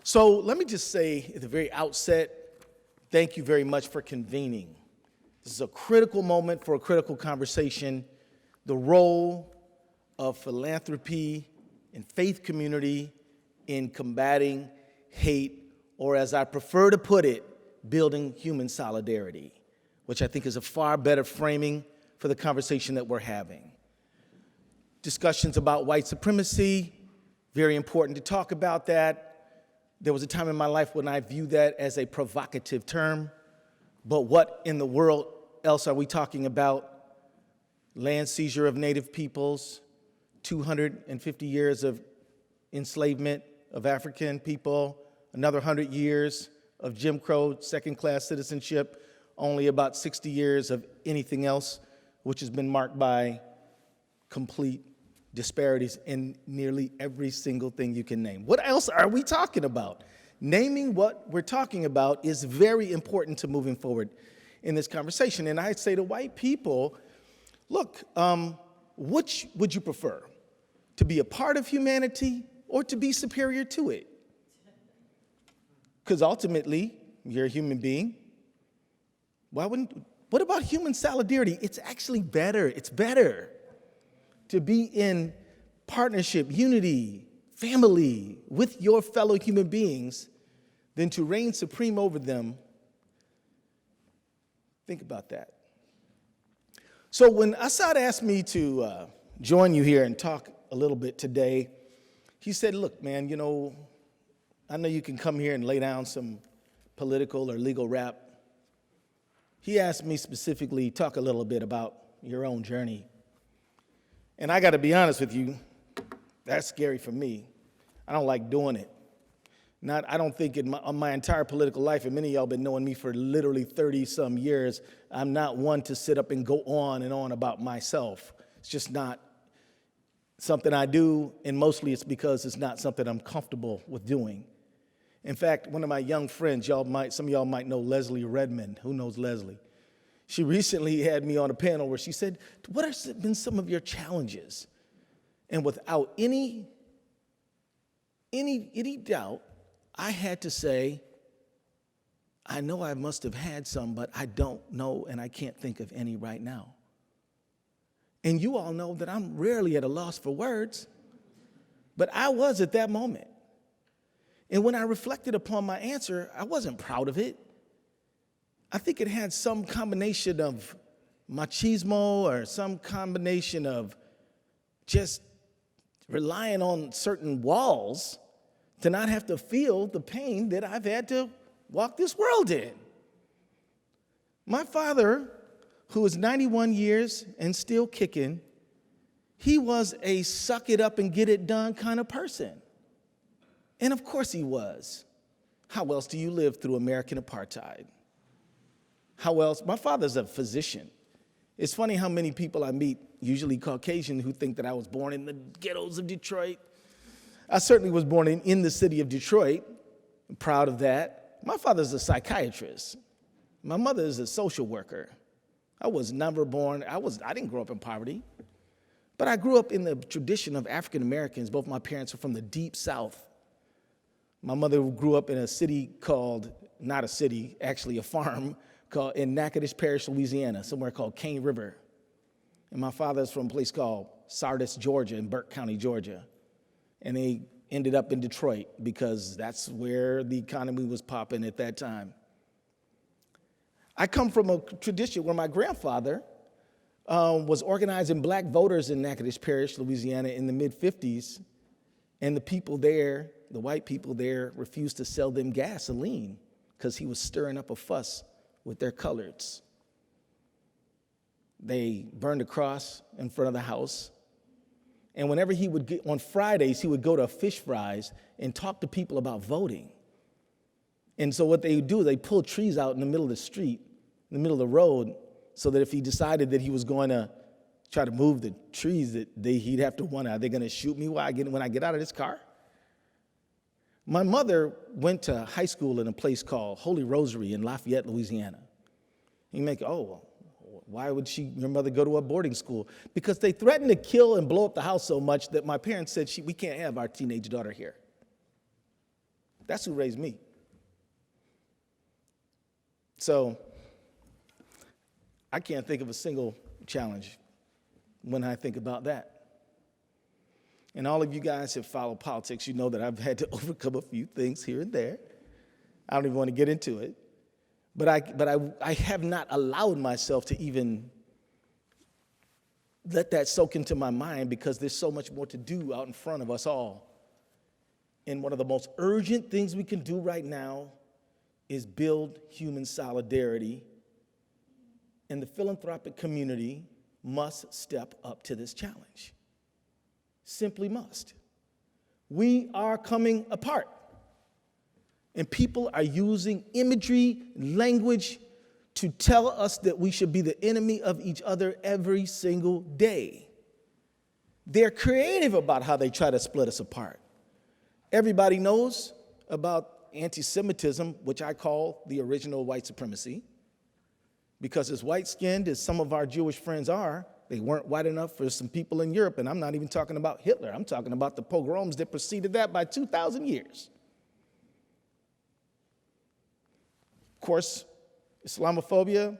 So let me just say at the very outset, thank you very much for convening. This is a critical moment for a critical conversation. The role of philanthropy and faith community in combating hate, or as I prefer to put it, building human solidarity, which I think is a far better framing for the conversation that we're having. Discussions about white supremacy, very important to talk about that. There was a time in my life when I viewed that as a provocative term, but what in the world else are we talking about? Land seizure of Native peoples, 250 years of enslavement of African people, another 100 years of Jim Crow, second-class citizenship, only about 60 years of anything else, which has been marked by complete disparities in nearly every single thing you can name. What else are we talking about? Naming what we're talking about is very important to moving forward in this conversation. And I'd say to white people, look, which would you prefer? To be a part of humanity or to be superior to it? Because ultimately, you're a human being. What about human solidarity? It's actually better. It's better to be in partnership, unity, family with your fellow human beings than to reign supreme over them. Think about that. So when Assad asked me to join you here and talk a little bit today, he said, look, man, I know you can come here and lay down some political or legal rap. He asked me specifically, talk a little bit about your own journey. And I got to be honest with you, that's scary for me. I don't like doing it. I don't think in my entire political life, and many of y'all been knowing me for literally 30-some years, I'm not one to sit up and go on and on about myself. It's just not something I do, and mostly it's because it's not something I'm comfortable with doing. In fact, one of my young friends, some of y'all might know Leslie Redmond. Who knows Leslie? She recently had me on a panel where she said, what have been some of your challenges? And without any doubt, I had to say, I know I must have had some, but I don't know and I can't think of any right now. And you all know that I'm rarely at a loss for words, but I was at that moment. And when I reflected upon my answer, I wasn't proud of it. I think it had some combination of machismo or some combination of just relying on certain walls to not have to feel the pain that I've had to walk this world in. My father, who is 91 years and still kicking, he was a suck it up and get it done kind of person. And of course he was. How else do you live through American apartheid? How else? My father's a physician. It's funny how many people I meet, usually Caucasian, who think that I was born in the ghettos of Detroit. I certainly was born in the city of Detroit. I'm proud of that. My father's a psychiatrist. My mother is a social worker. I was never born, I didn't grow up in poverty, but I grew up in the tradition of African Americans. Both my parents are from the deep South. My mother grew up in a city called, not a city, actually a farm, called in Natchitoches Parish, Louisiana, somewhere called Cane River. And my father's from a place called Sardis, Georgia, in Burke County, Georgia. And they ended up in Detroit because that's where the economy was popping at that time. I come from a tradition where my grandfather was organizing black voters in Natchitoches Parish, Louisiana in the mid-50s, and the people there, the white people there, refused to sell them gasoline because he was stirring up a fuss with their coloreds. They burned a cross in front of the house. And whenever he would get, on Fridays, he would go to Fish Fries and talk to people about voting. And so what they would do, they pull trees out in the middle of the street, in the middle of the road, so that if he decided that he was going to try to move the trees, that he'd have to wonder, are they going to shoot me when I get out of this car? My mother went to high school in a place called Holy Rosary in Lafayette, Louisiana. Why would your mother go to a boarding school? Because they threatened to kill and blow up the house so much that my parents said, we can't have our teenage daughter here. That's who raised me. So I can't think of a single challenge when I think about that. And all of you guys have followed politics. You know that I've had to overcome a few things here and there. I don't even want to get into it. But I have not allowed myself to even let that soak into my mind because there's so much more to do out in front of us all. And one of the most urgent things we can do right now is build human solidarity. And the philanthropic community must step up to this challenge. Simply must. We are coming apart. And people are using imagery, language to tell us that we should be the enemy of each other every single day. They're creative about how they try to split us apart. Everybody knows about anti-Semitism, which I call the original white supremacy, because as white-skinned as some of our Jewish friends are, they weren't white enough for some people in Europe, and I'm not even talking about Hitler. I'm talking about the pogroms that preceded that by 2,000 years. Of course, Islamophobia,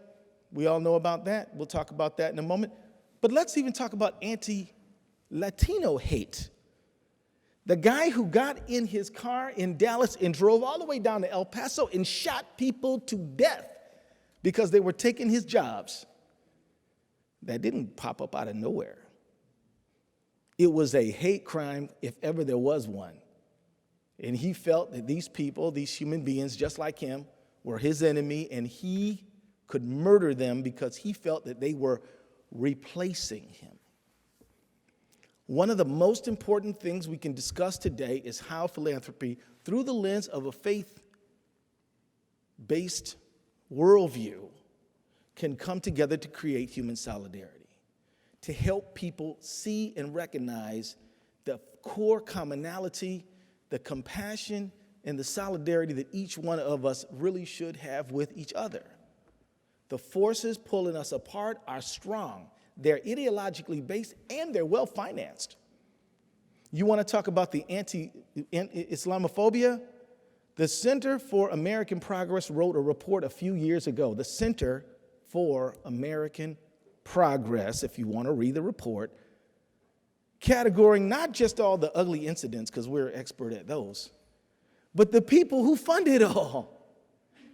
we all know about that. We'll talk about that in a moment. But let's even talk about anti-Latino hate. The guy who got in his car in Dallas and drove all the way down to El Paso and shot people to death because they were taking his jobs. That didn't pop up out of nowhere. It was a hate crime, if ever there was one. And he felt that these people, these human beings just like him, were his enemy, and he could murder them because he felt that they were replacing him. One of the most important things we can discuss today is how philanthropy, through the lens of a faith-based worldview, can come together to create human solidarity, to help people see and recognize the core commonality, the compassion, and the solidarity that each one of us really should have with each other. The forces pulling us apart are strong. They're ideologically based, and they're well-financed. You want to talk about the anti-Islamophobia? The Center for American Progress wrote a report a few years ago. The Center for American Progress, if you want to read the report, categorizing not just all the ugly incidents, because we're expert at those, but the people who fund it all.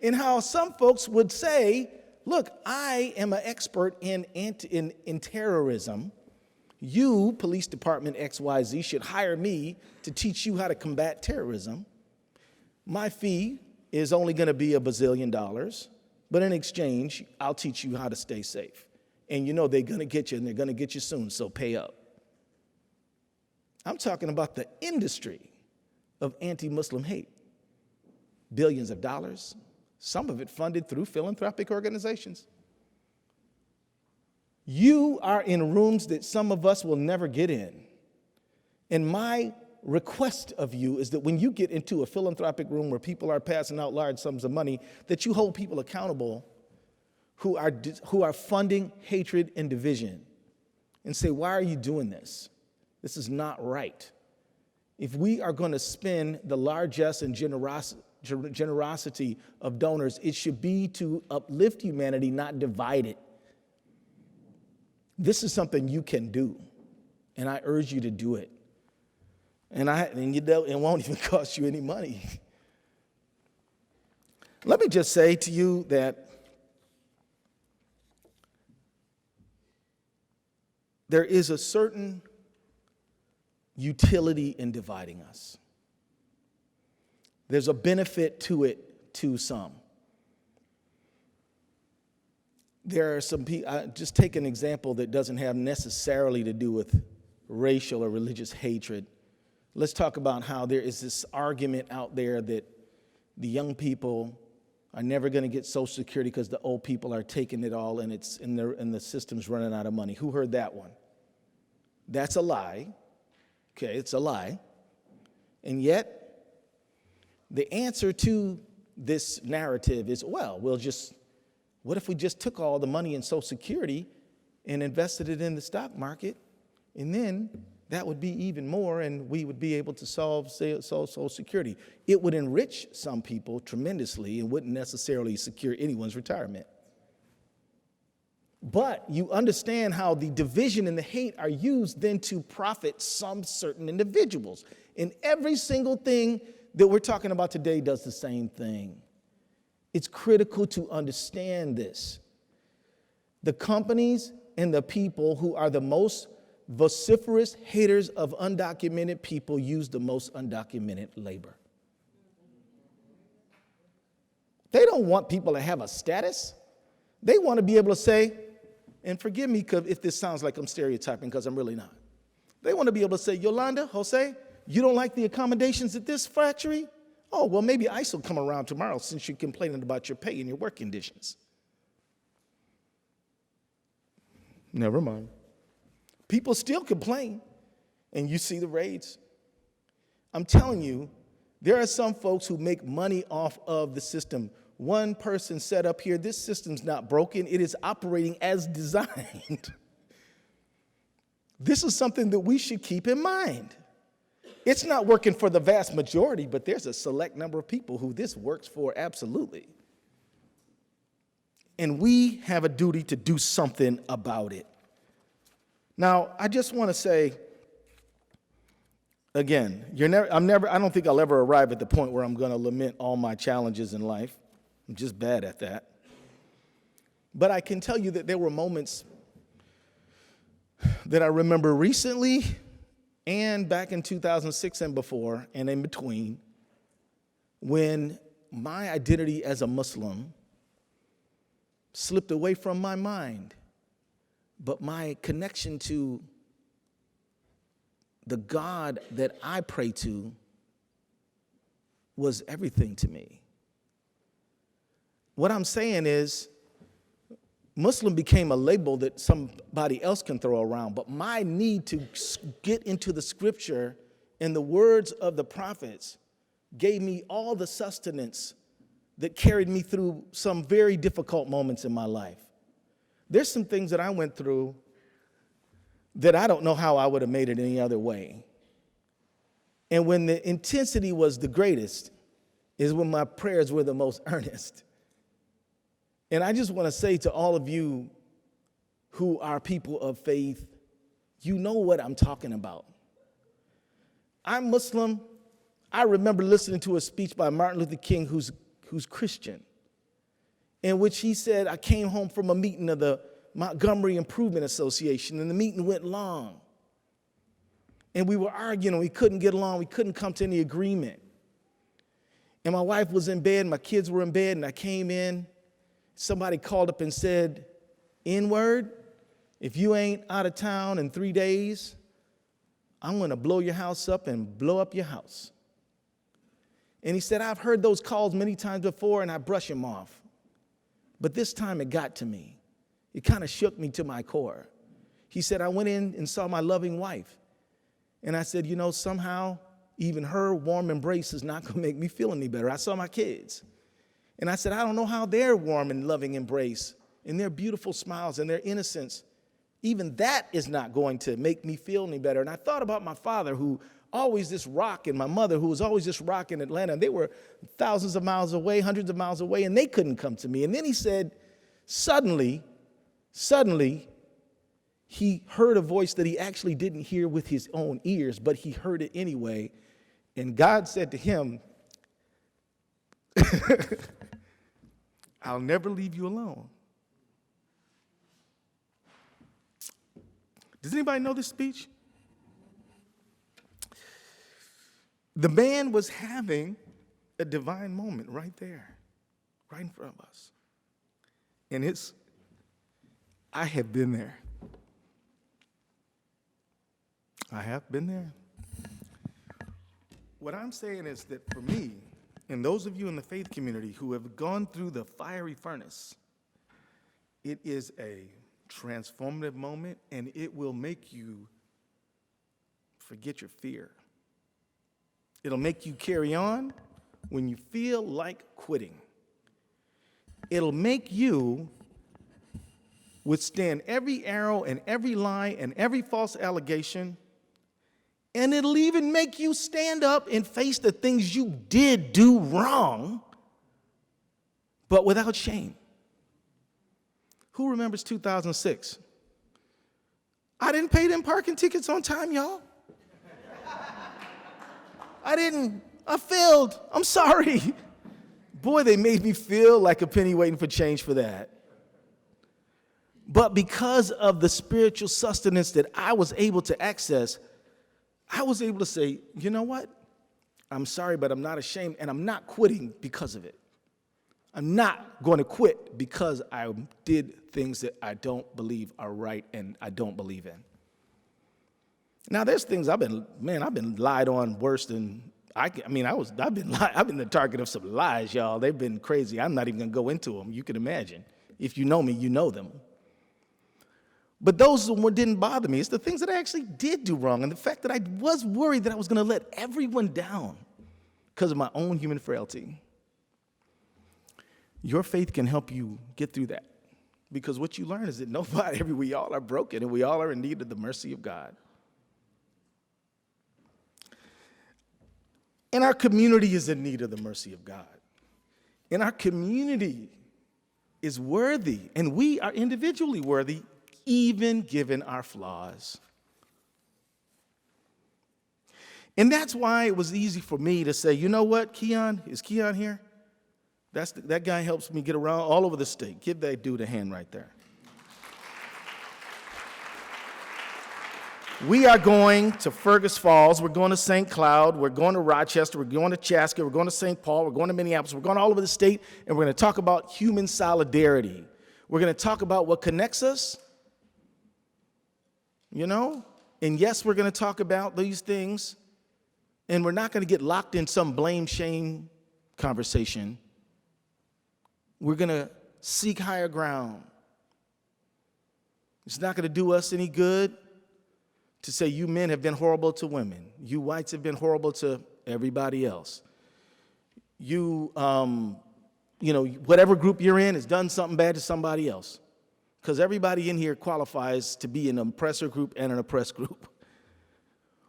And how some folks would say, look, I am an expert in terrorism. You, Police Department XYZ, should hire me to teach you how to combat terrorism. My fee is only going to be $1 bazillion, but in exchange, I'll teach you how to stay safe. And you know they're going to get you, and they're going to get you soon, so pay up. I'm talking about the industry of anti-Muslim hate. Billions of dollars, some of it funded through philanthropic organizations. You are in rooms that some of us will never get in. And my request of you is that when you get into a philanthropic room where people are passing out large sums of money, that you hold people accountable who are funding hatred and division and say, why are you doing this? This is not right. If we are going to spend the largesse and generosity of donors, it should be to uplift humanity, not divide it. This is something you can do, and I urge you to do it. It won't even cost you any money. Let me just say to you that there is a certain utility in dividing us. There's a benefit to it to some. There are some people, just take an example that doesn't have necessarily to do with racial or religious hatred. Let's talk about how there is this argument out there that the young people are never going to get Social Security because the old people are taking it all and the system's running out of money. Who heard that one? That's a lie. Okay, it's a lie. And yet, the answer to this narrative is, well, what if we just took all the money in Social Security and invested it in the stock market, and then that would be even more, and we would be able to solve Social Security. It would enrich some people tremendously and wouldn't necessarily secure anyone's retirement. But you understand how the division and the hate are used then to profit some certain individuals. And every single thing that we're talking about today does the same thing. It's critical to understand this. The companies and the people who are the most vociferous haters of undocumented people use the most undocumented labor. They don't want people to have a status. They want to be able to say, and forgive me if this sounds like I'm stereotyping, because I'm really not. They want to be able to say, Yolanda, Jose, you don't like the accommodations at this factory? Oh, well, maybe ICE will come around tomorrow since you're complaining about your pay and your work conditions. Never mind. People still complain, and you see the raids. I'm telling you, there are some folks who make money off of the system. One person said up here, this system's not broken, it is operating as designed. This is something that we should keep in mind. It's not working for the vast majority, but there's a select number of people who this works for absolutely. And we have a duty to do something about it. Now, I just want to say, again, I don't think I'll ever arrive at the point where I'm going to lament all my challenges in life. I'm just bad at that. But I can tell you that there were moments that I remember recently and back in 2006 and before and in between, when my identity as a Muslim slipped away from my mind, but my connection to the God that I pray to was everything to me. What I'm saying is, Muslim became a label that somebody else can throw around, but my need to get into the scripture and the words of the prophets gave me all the sustenance that carried me through some very difficult moments in my life. There's some things that I went through that I don't know how I would have made it any other way. And when the intensity was the greatest is when my prayers were the most earnest. And I just want to say to all of you who are people of faith, you know what I'm talking about. I'm Muslim. I remember listening to a speech by Martin Luther King, who's Christian, in which he said, I came home from a meeting of the Montgomery Improvement Association, and the meeting went long. And we were arguing, and we couldn't get along. We couldn't come to any agreement. And my wife was in bed, my kids were in bed, and I came in. Somebody called up and said, N-word, if you ain't out of town in 3 days, I'm going to blow your house up and blow up your house. And he said, I've heard those calls many times before, and I brush them off. But this time it got to me. It kind of shook me to my core. He said, I went in and saw my loving wife. And I said, somehow even her warm embrace is not going to make me feel any better. I saw my kids. And I said, I don't know how their warm and loving embrace and their beautiful smiles and their innocence, even that is not going to make me feel any better. And I thought about my father, who always this rock, and my mother, who was always this rock in Atlanta. And they were thousands of miles away, hundreds of miles away, and they couldn't come to me. And then he said, suddenly, he heard a voice that he actually didn't hear with his own ears, but he heard it anyway. And God said to him, I'll never leave you alone. Does anybody know this speech? The man was having a divine moment right there, right in front of us. And I have been there. I have been there. What I'm saying is that for me, and those of you in the faith community who have gone through the fiery furnace, it is a transformative moment, and it will make you forget your fear. It'll make you carry on when you feel like quitting. It'll make you withstand every arrow and every lie and every false allegation And it'll even make you stand up and face the things you did do wrong, but without shame. Who remembers 2006? I didn't pay them parking tickets on time, y'all. I failed. I'm sorry. Boy, they made me feel like a penny waiting for change for that. But because of the spiritual sustenance that I was able to access, I was able to say, you know what? I'm sorry, but I'm not ashamed, and I'm not quitting because of it. I'm not going to quit because I did things that I don't believe are right and I don't believe in. Now, there's things I've been lied on worse than I've been the target of some lies, y'all. They've been crazy. I'm not even going to go into them. You can imagine. If you know me, you know them. But those didn't bother me. It's the things that I actually did do wrong, and the fact that I was worried that I was going to let everyone down because of my own human frailty. Your faith can help you get through that, because what you learn is that we all are broken, and we all are in need of the mercy of God. And our community is in need of the mercy of God. And our community is worthy, and we are individually worthy, even given our flaws. And that's why it was easy for me to say, you know what, Keon? Is Keon here? That guy helps me get around all over the state. Give that dude a hand right there. We are going to Fergus Falls. We're going to St. Cloud. We're going to Rochester. We're going to Chaska. We're going to St. Paul. We're going to Minneapolis. We're going all over the state, and we're going to talk about human solidarity. We're going to talk about what connects us, and yes, we're going to talk about these things, and we're not going to get locked in some blame-shame conversation. We're going to seek higher ground. It's not going to do us any good to say you men have been horrible to women. You whites have been horrible to everybody else. You, whatever group you're in has done something bad to somebody else. Because everybody in here qualifies to be an oppressor group and an oppressed group.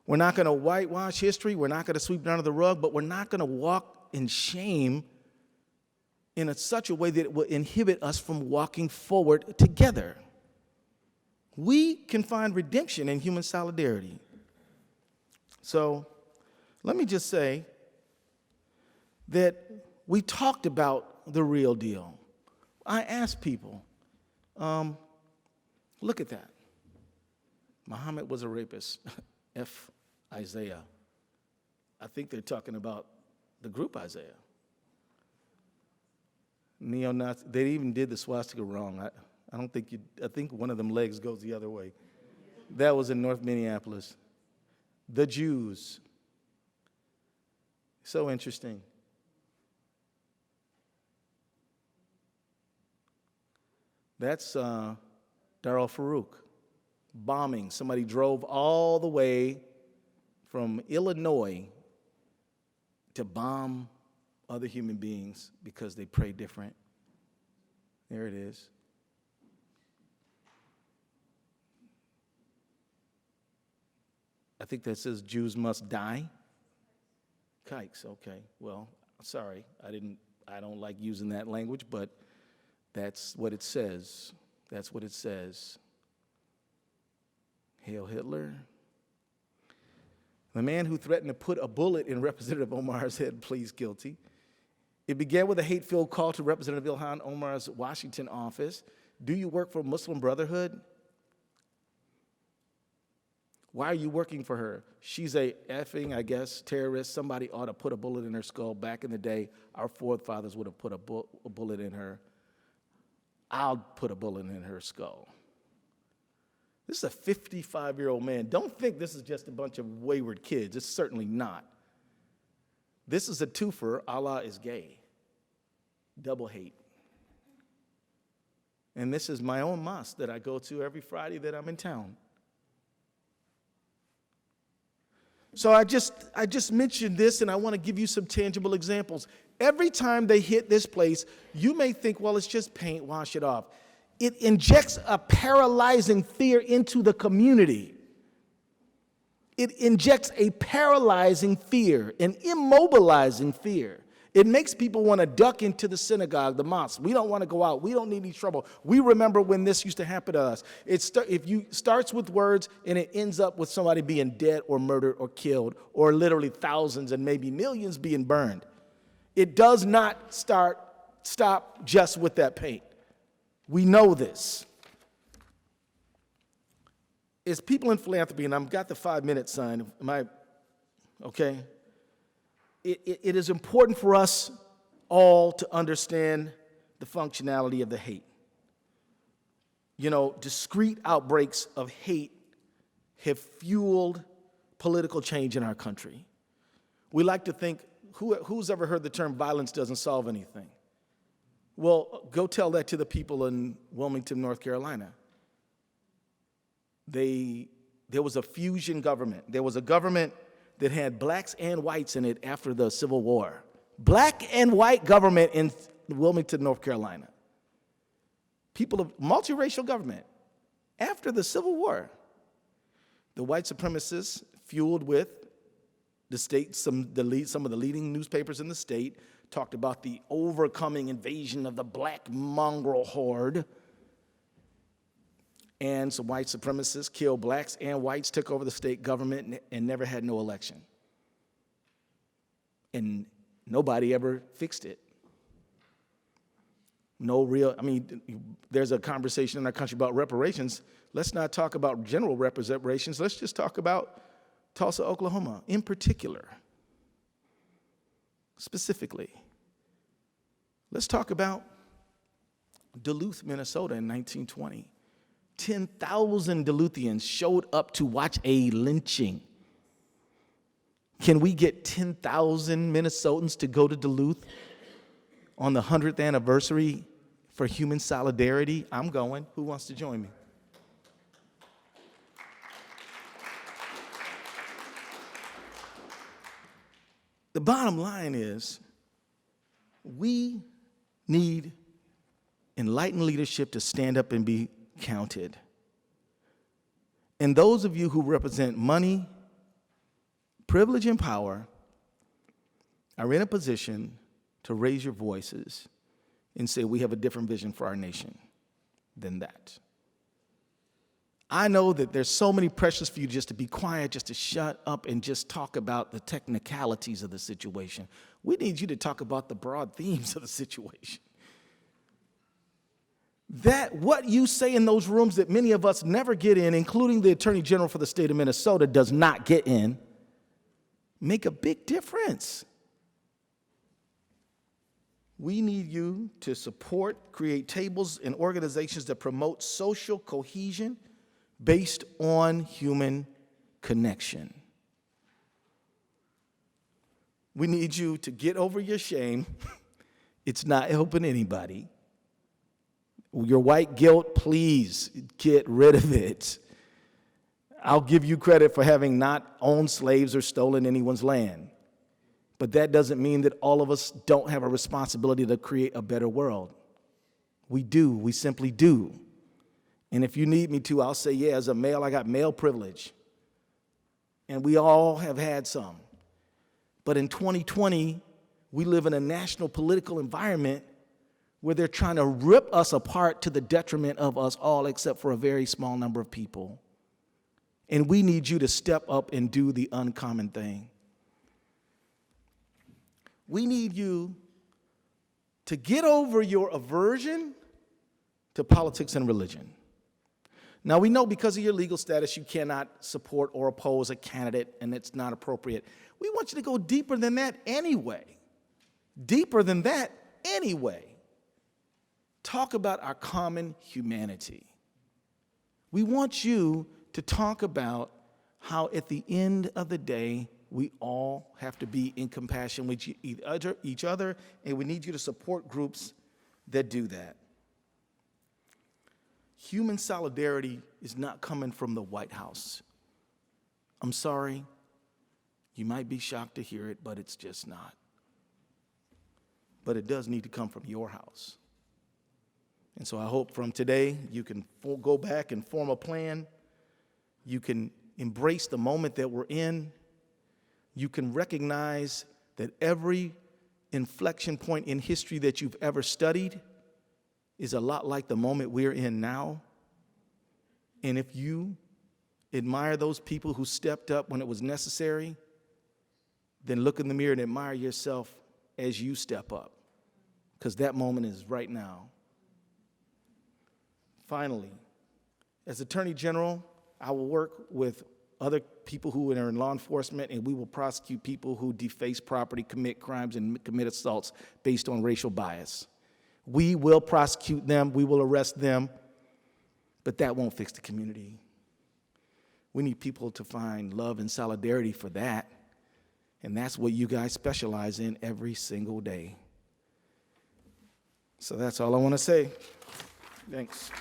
We're not going to whitewash history. We're not going to sweep it under the rug, but we're not going to walk in shame in such a way that it will inhibit us from walking forward together. We can find redemption in human solidarity. So let me just say that we talked about the real deal. I asked people, look at that. Muhammad was a rapist. F. Isaiah. I think they're talking about the group Isaiah. Neo-Nazi, they even did the swastika wrong. I think one of them legs goes the other way. That was in North Minneapolis. The Jews. So interesting. That's Dar al-Farouk. Bombing. Somebody drove all the way from Illinois to bomb other human beings because they pray different. There it is. I think that says Jews must die. Kikes, okay. Well, sorry, I don't like using that language, but that's what it says. That's what it says. Hail Hitler. The man who threatened to put a bullet in Representative Omar's head pleads guilty. It began with a hate-filled call to Representative Ilhan Omar's Washington office. Do you work for Muslim Brotherhood? Why are you working for her? She's a effing, I guess, terrorist. Somebody ought to put a bullet in her skull. Back in the day, our forefathers would have put a bullet in her. I'll put a bullet in her skull. This is a 55-year-old man. Don't think this is just a bunch of wayward kids. It's certainly not. This is a twofer. Allah is gay. Double hate. And this is my own mosque that I go to every Friday that I'm in town. So I just mentioned this, and I want to give you some tangible examples. Every time they hit this place, you may think, well, it's just paint, wash it off. It injects a paralyzing fear into the community. it injects a paralyzing fear, an immobilizing fear. It makes people want to duck into the synagogue, the mosque. We don't want to go out. We don't need any trouble. We remember when this used to happen to us. Starts with words and it ends up with somebody being dead or murdered or killed, or literally thousands and maybe millions being burned. It does not stop just with that paint. We know this. As people in philanthropy, and I've got the 5-minute sign, am I okay? It is important for us all to understand the functionality of the hate. You know, discrete outbreaks of hate have fueled political change in our country. We like to think, who's ever heard the term violence doesn't solve anything? Well, go tell that to the people in Wilmington, North Carolina. There was a fusion government. There was a government that had blacks and whites in it after the Civil War. Black and white government in Wilmington, North Carolina. People of multiracial government after the Civil War. The white supremacists, fueled with the state, some of the leading newspapers in the state, talked about the overcoming invasion of the black mongrel horde. And some white supremacists killed blacks and whites, took over the state government, and never had no election. And nobody ever fixed it. There's a conversation in our country about reparations. Let's not talk about general reparations. Let's just talk about Tulsa, Oklahoma, in particular, specifically. Let's talk about Duluth, Minnesota in 1920. 10,000 Duluthians showed up to watch a lynching. Can we get 10,000 Minnesotans to go to Duluth on the 100th anniversary for human solidarity? I'm going. Who wants to join me? The bottom line is we need enlightened leadership to stand up and be counted. And those of you who represent money, privilege, and power are in a position to raise your voices and say we have a different vision for our nation than that. I know that there's so many pressures for you just to be quiet, just to shut up and just talk about the technicalities of the situation. We need you to talk about the broad themes of the situation. That what you say in those rooms that many of us never get in, including the Attorney General for the state of Minnesota does not get in, make a big difference. We need you to support, create tables and organizations that promote social cohesion based on human connection. We need you to get over your shame. It's not helping anybody. Your white guilt, please get rid of it. I'll give you credit for having not owned slaves or stolen anyone's land. But that doesn't mean that all of us don't have a responsibility to create a better world. We do. We simply do. And if you need me to, I'll say, yeah, as a male, I got male privilege. And we all have had some. But in 2020, we live in a national political environment where they're trying to rip us apart to the detriment of us all except for a very small number of people. And we need you to step up and do the uncommon thing. We need you to get over your aversion to politics and religion. Now, we know because of your legal status, you cannot support or oppose a candidate, and it's not appropriate. We want you to go deeper than that anyway. Deeper than that anyway. Talk about our common humanity. We want you to talk about how at the end of the day, we all have to be in compassion with each other, and we need you to support groups that do that. Human solidarity is not coming from the White House. I'm sorry. You might be shocked to hear it, but it's just not. But it does need to come from your house. And so I hope from today you can go back and form a plan. You can embrace the moment that we're in, you can recognize that every inflection point in history that you've ever studied is a lot like the moment we're in now. And if you admire those people who stepped up when it was necessary, then look in the mirror and admire yourself as you step up, because that moment is right now. Finally, as Attorney General, I will work with other people who are in law enforcement, and we will prosecute people who deface property, commit crimes, and commit assaults based on racial bias. We will prosecute them, we will arrest them, but that won't fix the community. We need people to find love and solidarity for that, and that's what you guys specialize in every single day. So that's all I want to say. Thanks.